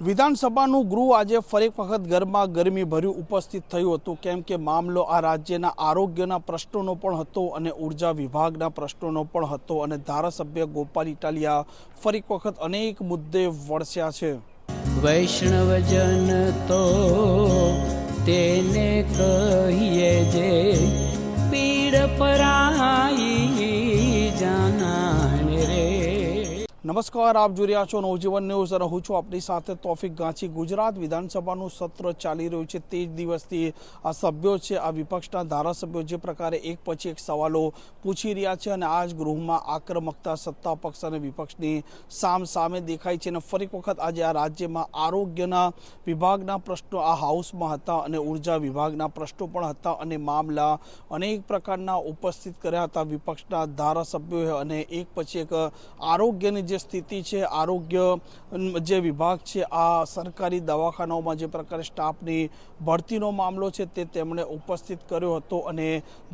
વિધાનસભાનું ગૃહ આજે ફરી વખત ગરમી ભર્યું ઉપસ્થિત થયું હતું, કેમ કે મામલો આ રાજ્યના આરોગ્યના પ્રશ્નોનો પણ હતો અને ઉર્જા વિભાગના પ્રશ્નોનો પણ હતો અને ધારાસભ્ય ગોપાલ ઇટાલિયા ફરી વખત અનેક મુદ્દે વળસ્યા છે. વૈષ્ણવજન તો તેને કહીએ જે પીડ પરાઈ જાનાને રે. નમસ્કાર, આપ જોઈ રહ્યા છો નવજીવન ન્યૂઝ અને હું છું આપની સાથે તોફિક ગાંચી. ગુજરાત વિધાનસભાનું સત્ર ચાલી રહ્યું છે. 13 દિવસથી આ સભ્યો છે, આ વિપક્ષના ધારાસભ્યો જે પ્રકારે એક પછી એક સવાલો પૂછી રહ્યા છે અને આ જ ગૃહમાં આક્રમકતા સત્તા પક્ષ અને વિપક્ષની સામે દેખાય છે. અને ફરી વખત આજે આ રાજ્યમાં આરોગ્યના વિભાગના પ્રશ્નો આ હાઉસમાં હતા અને ઉર્જા વિભાગના પ્રશ્નો પણ હતા અને મામલા અનેક પ્રકારના ઉપસ્થિત કર્યા હતા વિપક્ષના ધારાસભ્યોએ. અને એક પછી એક આરોગ્યની જે સ્થિતિ છે, આરોગ્ય જે વિભાગ છે, આ સરકારી દવાખાનાઓમાં જે પ્રકારે સ્ટાફની ભરતીનો મામલો છે તે તેમણે ઉપસ્થિત કર્યો હતો અને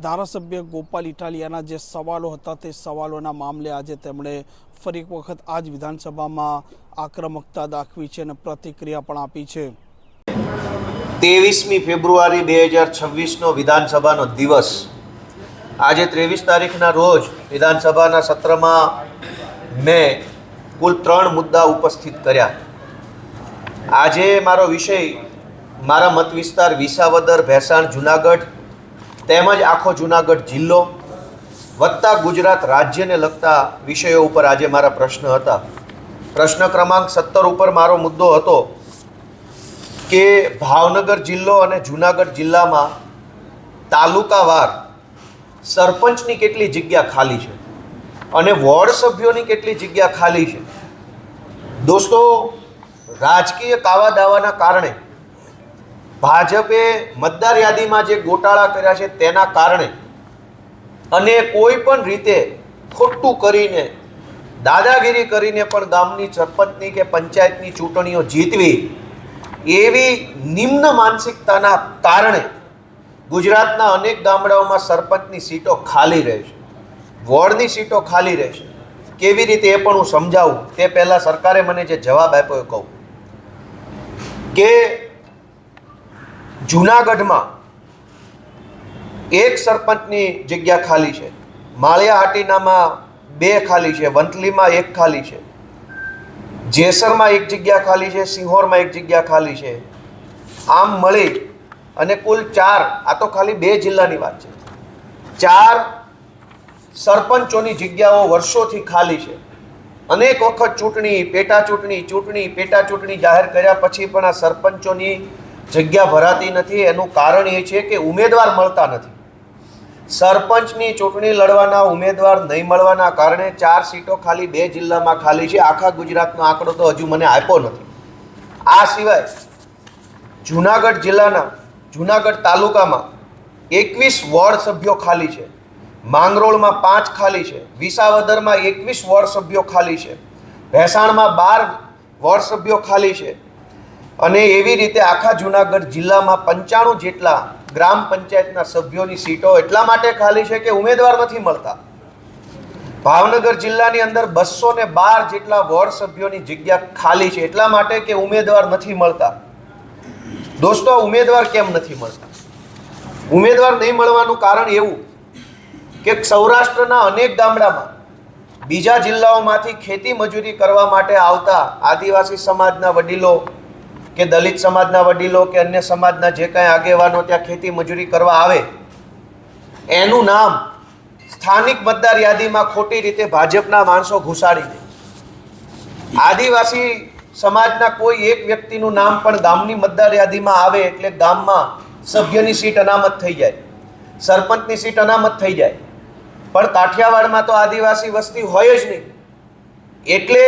ધારાસભ્ય ગોપાલ ઇટાલિયાના જે સવાલો હતા તે સવાલોના મામલે આજે તેમણે ફરી વખત આજ વિધાનસભામાં આક્રમકતા દાખવી છે અને પ્રતિક્રિયા પણ આપી છે. 23મી ફેબ્રુઆરી 2026નો વિધાનસભાનો દિવસ. આજે 23 તારીખના રોજ વિધાનસભાના સત્રમાં મેં કુલ 3 મુદ્દા ઉપસ્થિત કર્યા. આજે મારો વિષય મારા મત વિસ્તાર વિસાવદર, ભેસાણ, જુનાગઢ તેમજ આખો જુનાગઢ જિલ્લો વત્તા ગુજરાત રાજ્યને લગતા વિષયો ઉપર આજે મારા પ્રશ્ન હતા. પ્રશ્ન ક્રમાંક 17 ઉપર મારો મુદ્દો હતો કે ભાવનગર જિલ્લો અને જુનાગઢ જિલ્લામાં તાલુકાવાર સરપંચની કેટલી જગ્યા ખાલી છે અને વોર્ડ સભ્યોની કેટલી જગ્યા ખાલી છે. દોસ્તો, રાજકીય કાવા દાવાના કારણે ભાજપે મતદાર યાદીમાં જે ગોટાળા કર્યા છે તેના કારણે અને કોઈ પણ રીતે ખોટું કરીને દાદાગીરી કરીને પણ ગામની સરપંચની કે પંચાયતની ચૂંટણીઓ જીતવી એવી નિમ્ન માનસિકતાના કારણે ગુજરાતના અનેક ગામડાઓમાં સરપંચની સીટો ખાલી રહે છે, વોર્ડની સીટો ખાલી રહેશે. કેવી રીતે એ પણ હું સમજાવું તે પહેલાં સરકારે મને જે જવાબ આપ્યો એ કહું કે જૂનાગઢમાં એક સરપંચની જગ્યા ખાલી છે, માળિયા હાટીનામાં 2 ખાલી છે, વંથલીમાં 1 ખાલી છે, જેસરમાં 1 જગ્યા ખાલી છે, સિંહોરમાં 1 જગ્યા ખાલી છે. આમ મળી અને કુલ 4, આ તો ખાલી 2 જિલ્લાની વાત છે, 4 સરપંચોની જગ્યાઓ વર્ષોથી ખાલી છે. અનેક વખત ચૂંટણી, પેટા ચૂંટણી જાહેર કર્યા પછી પણ આ સરપંચોની જગ્યા ભરાતી નથી. એનું કારણ એ છે કે ઉમેદવાર મળતા નથી. સરપંચની ચૂંટણી લડવાના ઉમેદવાર નહીં મળવાના કારણે 4 સીટો ખાલી 2 જિલ્લામાં ખાલી છે. આખા ગુજરાતનો આંકડો તો હજુ મને આપ્યો નથી. આ સિવાય જુનાગઢ જિલ્લાના જુનાગઢ તાલુકામાં 21 વોર્ડ સભ્યો ખાલી છે, માંગરોળમાં 5 ખાલી છે, વિસાવદરમાં 21 વોર્ડ સભ્યો ખાલી છે, ભેસાણમાં 12 વોર્ડ સભ્યો ખાલી છે અને એવી રીતે આખા જુનાગઢ જિલ્લામાં 95 જેટલા ગ્રામ પંચાયતના સભ્યોની સીટો એટલા માટે ખાલી છે કે ઉમેદવાર નથી મળતા. ભાવનગર જિલ્લાની અંદર 212 જેટલા વોર્ડ સભ્યોની જગ્યા ખાલી છે એટલા માટે કે ઉમેદવાર નથી મળતા. દોસ્તો, ઉમેદવાર કેમ નથી મળતા? ઉમેદવાર નહીં મળવાનું કારણ એવું કે સૌરાષ્ટ્રના અનેક ગામડામાં બીજા જિલ્લાઓમાંથી ખેતી મજૂરી કરવા માટે આવતા આદિવાસી સમાજના વડીલો કે દલિત સમાજના વડીલો કે અન્ય સમાજના જે કાંઈ આગેવાનો ત્યાં ખેતી મજૂરી કરવા આવે, એનું નામ સ્થાનિક મતદાર યાદીમાં ખોટી રીતે ભાજપના માણસો ઘુસાડી દે. આદિવાસી સમાજના કોઈ એક વ્યક્તિનું નામ પણ ગામની મતદાર યાદીમાં આવે એટલે ગામમાં સભ્યની સીટ અનામત થઈ જાય, સરપંચની સીટ અનામત થઈ જાય. પણ કાઠિયાવાડમાં તો આદિવાસી વસ્તી હોય જ નહીં એટલે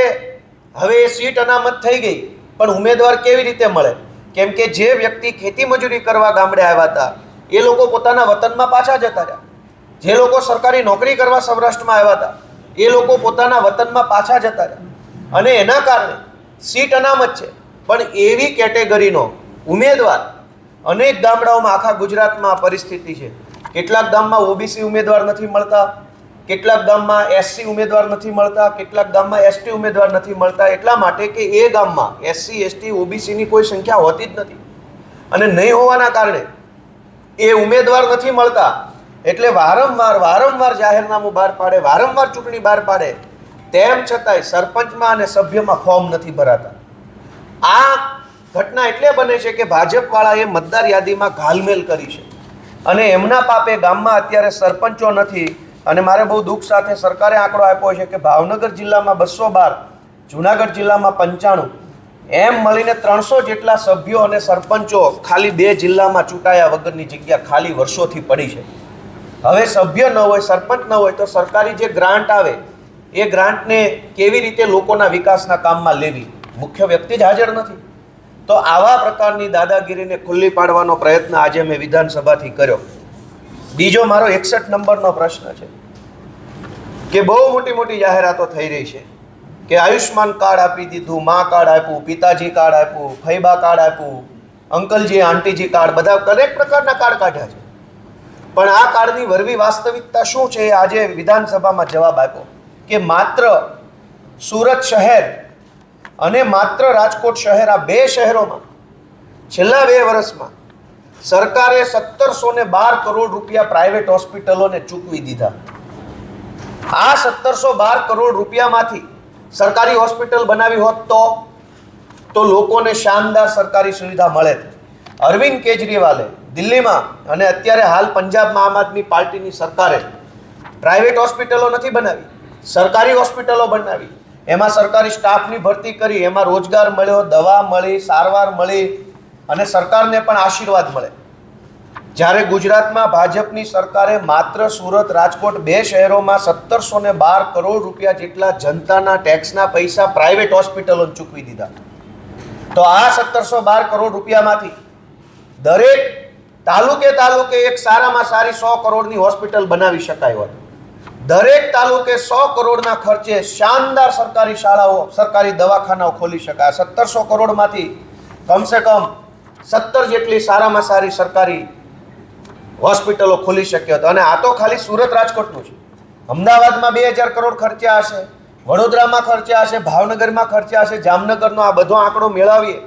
હવે એ સીટ અનામત થઈ ગઈ. પણ ઉમેદવાર કેવી રીતે મળે? કેમ કે જે વ્યક્તિ ખેતી મજૂરી કરવા ગામડે આવ્યા હતા એ લોકો પોતાના વતનમાં પાછા જતા રહ્યા. જે લોકો સરકારી નોકરી કરવા સૌરાષ્ટ્રમાં આવ્યા હતા એ લોકો પોતાના વતનમાં પાછા જતા રહ્યા અને એના કારણે સીટ અનામત છે. પણ એવી કેટેગરીનો ઉમેદવાર અનેક ગામડાઓમાં આખા ગુજરાતમાં પરિસ્થિતિ છે. કેટલાક ગામમાં ઓબીસી ઉમેદવાર નથી મળતા, કેટલાક ગામમાં એસસી ઉમેદવાર નથી મળતા, કેટલાક ગામમાં એસટી ઉમેદવાર નથી મળતા, એટલા માટે કે એ ગામમાં એસસી એસટી ઓબીસીની કોઈ સંખ્યા હોતી જ નથી અને નહીં હોવાના કારણે એ ઉમેદવાર નથી મળતા એટલે વારંવાર જાહેરનામું બહાર પાડે, વારંવાર ચૂંટણી બહાર પાડે, તેમ છતાંય સરપંચમાં અને સભ્યમાં ફોર્મ નથી ભરાતા. આ ઘટના એટલે બને છે કે ભાજપવાળાએ મતદાર યાદીમાં ઘાલમેલ કરી છે અને એમના પાપે ગામમાં અત્યારે સરપંચો નથી. અને મારે બહુ દુઃખ સાથે સરકારે આંકડો આપ્યો છે કે ભાવનગર જિલ્લામાં 212, જુનાગઢ જિલ્લામાં 95, એમ મળીને 300 જેટલા સભ્યો અને સરપંચો ખાલી 2 જિલ્લામાં ચૂંટાયા વગરની જગ્યા ખાલી વર્ષોથી પડી છે. હવે સભ્ય ન હોય, સરપંચ ન હોય તો સરકારી જે ગ્રાન્ટ આવે એ ગ્રાન્ટને કેવી રીતે લોકોના વિકાસના કામમાં લેવી? મુખ્ય વ્યક્તિ જ હાજર નથી. તો આવા પ્રકારની દાદાગીરીને ખુલ્લી પાડવાનો પ્રયત્ન આજે મેં વિધાનસભાથી કર્યો. બીજો મારો 61 નંબરનો પ્રશ્ન છે કે બહુ મોટી જાહેરાતો થઈ રહી છે કે આયુષ્માન કાર્ડ આપી દીધું, મા કાર્ડ આપ્યું, પિતાજી કાર્ડ આપ્યું, ફૈબા કાર્ડ આપ્યું, અંકલજી આંટીજી કાર્ડ, બધા દરેક પ્રકારના કાર્ડ કાઢ્યા છે. પણ આ કાર્ડની વરવી વાસ્તવિકતા શું છે એ આજે વિધાનસભામાં જવાબ આપ્યો કે માત્ર સુરત શહેર અને માત્ર રાજકોટ શહેર, આ 2 શહેરોમાં છેલ્લા 2 વર્ષમાં સરકારે 1712 કરોડ રૂપિયા પ્રાઇવેટ હોસ્પિટલોને ચૂકવી દીધા. આ 1712 કરોડ રૂપિયામાંથી સરકારી હોસ્પિટલ બનાવી હોત તો લોકોને શાનદાર સરકારી સુવિધા મળે. અરવિંદ કેજરીવાલે દિલ્હીમાં અને અત્યારે હાલ પંજાબમાં આમ આદમી પાર્ટીની સરકારે પ્રાઇવેટ હોસ્પિટલો નથી બનાવી, સરકારી હોસ્પિટલો બનાવી. એમાં સરકારી સ્ટાફની ભરતી કરી, એમાં રોજગાર મળ્યો, દવા મળી, સારવાર મળી અને સરકારને પણ આશીર્વાદ મળે. જ્યારે ગુજરાતમાં ભાજપની સરકારે માત્ર સુરત, રાજકોટ 2 શહેરોમાં 1712 કરોડ રૂપિયા જેટલા જનતાના ટેક્સના પૈસા પ્રાઇવેટ હોસ્પિટલોને ચૂકવી દીધા. તો આ 1712 કરોડ રૂપિયામાંથી દરેક તાલુકે એક સારામાં સારી 100 કરોડની હોસ્પિટલ બનાવી શકાય હોત. દરેક તાલુકે 100 કરોડના ખર્ચે શાનદાર સરકારી શાળાઓ, સરકારી દવાખાનાઓ ખોલી શકાય. 1700 કરોડમાંથી કમસે કમ 17 જેટલી સારામાં સારી સરકારી હોસ્પિટલો ખોલી શક્યો હતો. અને આ તો ખાલી સુરત રાજકોટનું છે. અમદાવાદમાં 2000 કરોડ ખર્ચ્યા હશે, વડોદરામાં ખર્ચ્યા હશે, ભાવનગરમાં ખર્ચ્યા હશે, જામનગરનો આ બધો આંકડો મેળવીએ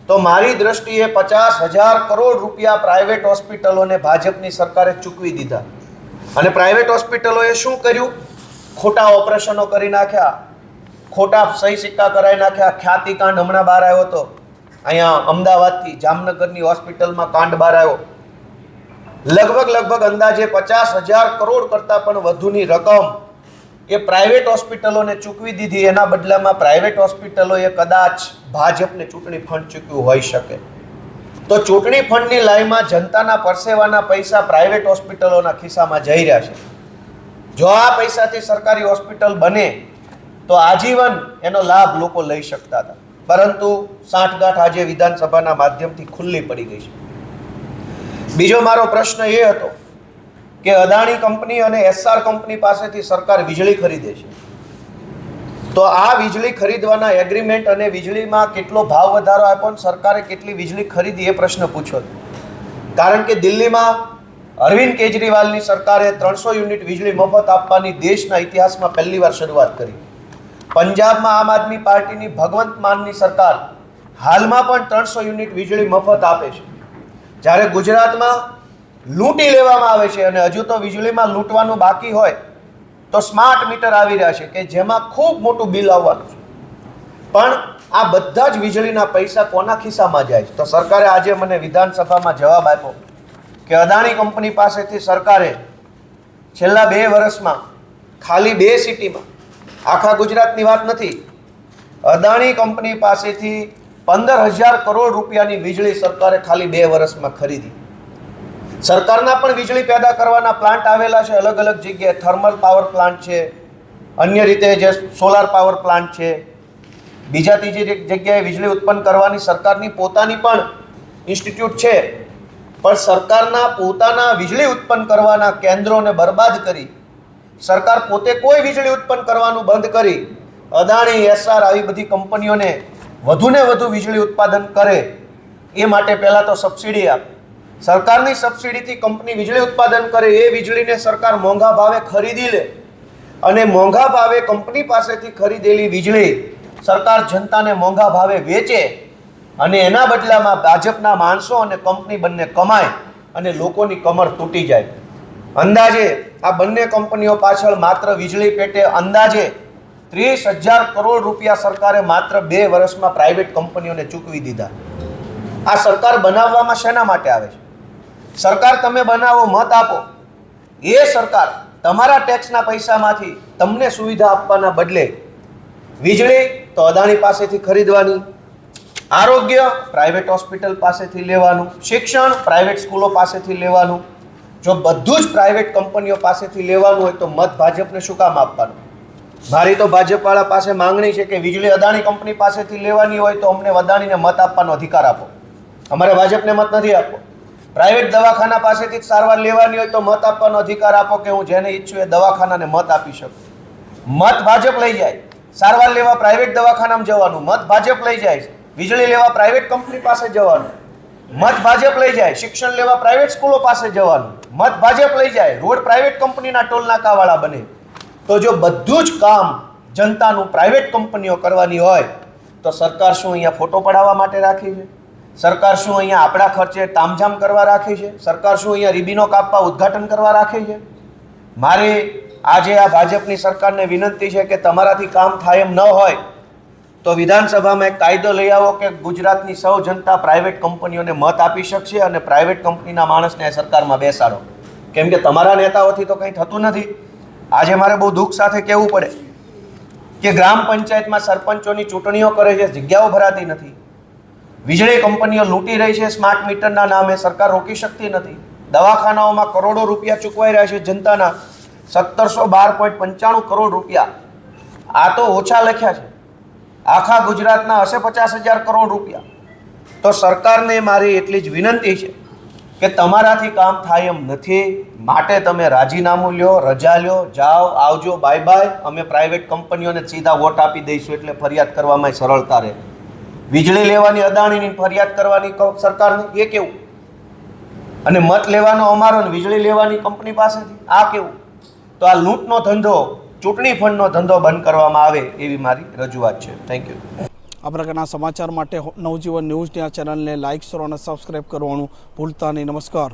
તો મારી દ્રષ્ટિએ 50,000 કરોડ રૂપિયા પ્રાઇવેટ હોસ્પિટલોને ભાજપની સરકારે ચૂકવી દીધા. અને પ્રાઇવેટ હોસ્પિટલોએ શું કર્યું? ખોટા ઓપરેશનો કરી નાખ્યા, ખોટા સહી સિક્કા કરાવી નાખ્યા. ખ્યાતિકાંડ હમણાં બહાર આવ્યો હતો, અહીંયા અમદાવાદથી જામનગરની હોસ્પિટલમાં કાંડ બહાર આવ્યો. લગભગ અંદાજે 50,000 કરોડ કરતાં પણ વધુની રકમ એ પ્રાઇવેટ હોસ્પિટલોને ચૂકવી દીધી. એના બદલામાં પ્રાઇવેટ હોસ્પિટલોએ કદાચ ભાજપને ચૂંટણી ફંડ ચૂકવ્યું હોઈ શકે. તો ચૂંટણી ફંડની લાઈનમાં જનતાના પરસેવાના પૈસા પ્રાઇવેટ હોસ્પિટલોના ખિસ્સામાં જઈ રહ્યા છે. જો આ પૈસાથી સરકારી હોસ્પિટલ બને તો આજીવન એનો લાભ લોકો લઈ શકતા હતા. પરંતુ સાંઠગાંઠ આજે વિધાનસભાના માધ્યમથી ખુલ્લી પડી ગઈ છે. બીજો મારો પ્રશ્ન એ હતો કે અદાણી કંપની અને એસઆર કંપની પાસેથી સરકાર વીજળી ખરીદે છે, તો આ વીજળી ખરીદવાના એગ્રીમેન્ટ અને વીજળીમાં કેટલો ભાવ વધારો આપ્યો અને સરકારે કેટલી વીજળી ખરીદી એ પ્રશ્ન પૂછ્યો. કારણ કે દિલ્હીમાં અરવિંદ કેજરીવાલની સરકારે 300 યુનિટ વીજળી મફત આપવાની દેશના ઇતિહાસમાં પહેલીવાર શરૂઆત કરી. પંજાબમાં આમ આદમી પાર્ટીની ભગવંત માનની સરકાર હાલમાં પણ 300 યુનિટ વીજળી મફત આપે છે. જ્યારે ગુજરાતમાં લૂંટી લેવામાં આવે છે અને હજુ તો વીજળીમાં લૂંટવાનું બાકી હોય તો સ્માર્ટ મીટર આવી રહ્યા છે કે જેમાં ખૂબ મોટું બિલ આવવાનું છે. પણ આ બધા જ વીજળીના પૈસા કોના ખિસ્સામાં જાય છે? તો સરકારે આજે મને વિધાનસભામાં જવાબ આપ્યો કે અદાણી કંપની પાસેથી સરકારે છેલ્લા 2 વર્ષમાં ખાલી 2 સિટીમાં, આખા ગુજરાતની વાત નથી, અદાણી કંપની પાસેથી 15,000 કરોડ રૂપિયાની વીજળી સરકારે ખાલી 2 વર્ષમાં ખરીદી. સરકારના પણ વીજળી પેદા કરવાના પ્લાન્ટ આવેલા છે અલગ અલગ જગ્યાએ. થર્મલ પાવર પ્લાન્ટ છે, અન્ય રીતે જે સોલાર પાવર પ્લાન્ટ છે, બીજા ત્રીજી જગ્યાએ વીજળી ઉત્પન્ન કરવાની સરકારની પોતાની પણ ઇન્સ્ટિટ્યૂટ છે. પણ સરકારના પોતાના વીજળી ઉત્પન્ન કરવાના કેન્દ્રોને બરબાદ કરી સરકાર પોતે કોઈ વીજળી ઉત્પન્ન કરવાનું બંધ કરી અદાણી, એસઆર આવી બધી કંપનીઓને વધુને વધુ વીજળી ઉત્પાદન કરે એ માટે પહેલાં તો સબસિડી આપે, સરકારની સબસિડીથી કંપની વીજળી ઉત્પાદન કરે, એ વીજળીને સરકાર મોંઘા ભાવે ખરીદી લે અને મોંઘા ભાવે કંપની પાસેથી ખરીદેલી વીજળી સરકાર જનતાને મોંઘા ભાવે વેચે અને એના બદલામાં ભાજપના માણસો અને કંપની બંને કમાય અને લોકોની કમર તૂટી જાય. અંદાજે આ બંને કંપનીઓ પાછળ માત્ર વીજળી પેટે અંદાજે 30,000 કરોડ રૂપિયા સરકારે માત્ર 2 વર્ષમાં પ્રાઇવેટ કંપનીઓને ચૂકવી દીધા. આ સરકાર બનાવવામાં શેના માટે આવે છે? સરકાર તમે બનાવો, મત આપો. એ સરકાર તમારા ટેક્સના પૈસામાંથી તમને સુવિધા આપવાના બદલે વીજળી તો અદાણી પાસેથી ખરીદવાની, આરોગ્ય પ્રાઇવેટ હોસ્પિટલ પાસેથી લેવાનું, શિક્ષણ પ્રાઇવેટ સ્કૂલો પાસેથી લેવાનું. જો બધું જ પ્રાઇવેટ કંપનીઓ પાસેથી લેવાનું હોય તો મત ભાજપને શું કામ આપવાનું? મારી તો ભાજપવાળા પાસે માંગણી છે કે વીજળી અદાણી કંપની પાસેથી લેવાની હોય તો અમને અદાણીને મત આપવાનો અધિકાર આપો. અમારે ભાજપને મત નથી આપવો. પ્રાઇવેટ દવાખાના પાસેથી જ સારવાર લેવાની હોય તો મત આપવાનો અધિકાર આપો કે હું જેને ઈચ્છું એ દવાખાનાને મત આપી શકું. મત ભાજપ લઈ જાય. સારવાર લેવા પ્રાઇવેટ દવાખાનામાં જવાનું, મત ભાજપ લઈ જાય. વીજળી લેવા પ્રાઇવેટ કંપની પાસે જવાનું, મત ભાજપ લઈ જાય. શિક્ષણ લેવા પ્રાઇવેટ સ્કૂલો પાસે જવાનું, મત ભાજપ લઈ જાય. રોડ પ્રાઇવેટ કંપનીના ટોલ નાકાવાળા બને. તો જો બધું જ કામ જનતાનું પ્રાઇવેટ કંપનીઓ કરવાની હોય તો સરકાર શું અહીંયા ફોટો પડાવવા માટે રાખી છે? સરકાર શું અહીંયા આપણા ખર્ચે તામઝામ કરવા રાખી છે? સરકાર શું અહીંયા રીબીનો કાપવા ઉદ્ઘાટન કરવા રાખી છે? મારે આજે આ ભાજપની સરકારને વિનંતી છે કે તમારાથી કામ થાય એમ ન હોય તો વિધાનસભામાં એક કાયદો લઈ આવો કે ગુજરાતની સૌ જનતા પ્રાઇવેટ કંપનીઓને મત આપી શકશે અને પ્રાઇવેટ કંપનીના માણસને સરકારમાં બેસાડો. કેમ કે તમારા નેતાઓથી તો કંઈ થતું નથી. આજે મારે બહુ દુઃખ સાથે કહેવું પડે કે ગ્રામ પંચાયતમાં સરપંચોની ચૂંટણીઓ કરે છે, જગ્યાઓ ભરાતી નથી. વીજળી કંપનીઓ લૂંટી રહી છે સ્માર્ટ મીટરના નામે, સરકાર રોકી શકતી નથી. દવાખાનાઓમાં કરોડો રૂપિયા ચૂકવાઈ રહ્યા છે જનતાના, 1712.95 કરોડ રૂપિયા. આ તો ઓછા લખ્યા છે. આખા ગુજરાતના હશે 50,000 કરોડ રૂપિયા. તો સરકારને મારી એટલી જ વિનંતી છે કે તમારાથી કામ થાય એમ નથી, માટે તમે રાજીનામું લ્યો, રજા લ્યો, જાઓ, આવજો, બાય બાય. અમે પ્રાઇવેટ કંપનીઓને સીધા વોટ આપી દઈશું એટલે ફરિયાદ કરવામાં સરળતા રહે. વીજળી લેવાની અદાણીની ફરિયાદ કરવાની સરકારને, એ કેવું? અને મત લેવાનો અમારો ને વીજળી લેવાની કંપની પાસેથી, આ કેવું? તો આ લૂંટનો ધંધો, ચૂંટણી ફંડનો ધંધો બંધ કરવામાં આવે એવી મારી રજૂઆત છે. Thank you. આ પ્રકારના સમાચાર માટે નવજીવન ન્યૂઝની આ ચેનલને લાઇક કરો અને સબસ્ક્રાઇબ કરવાનું ભૂલતા નહીં. નમસ્કાર.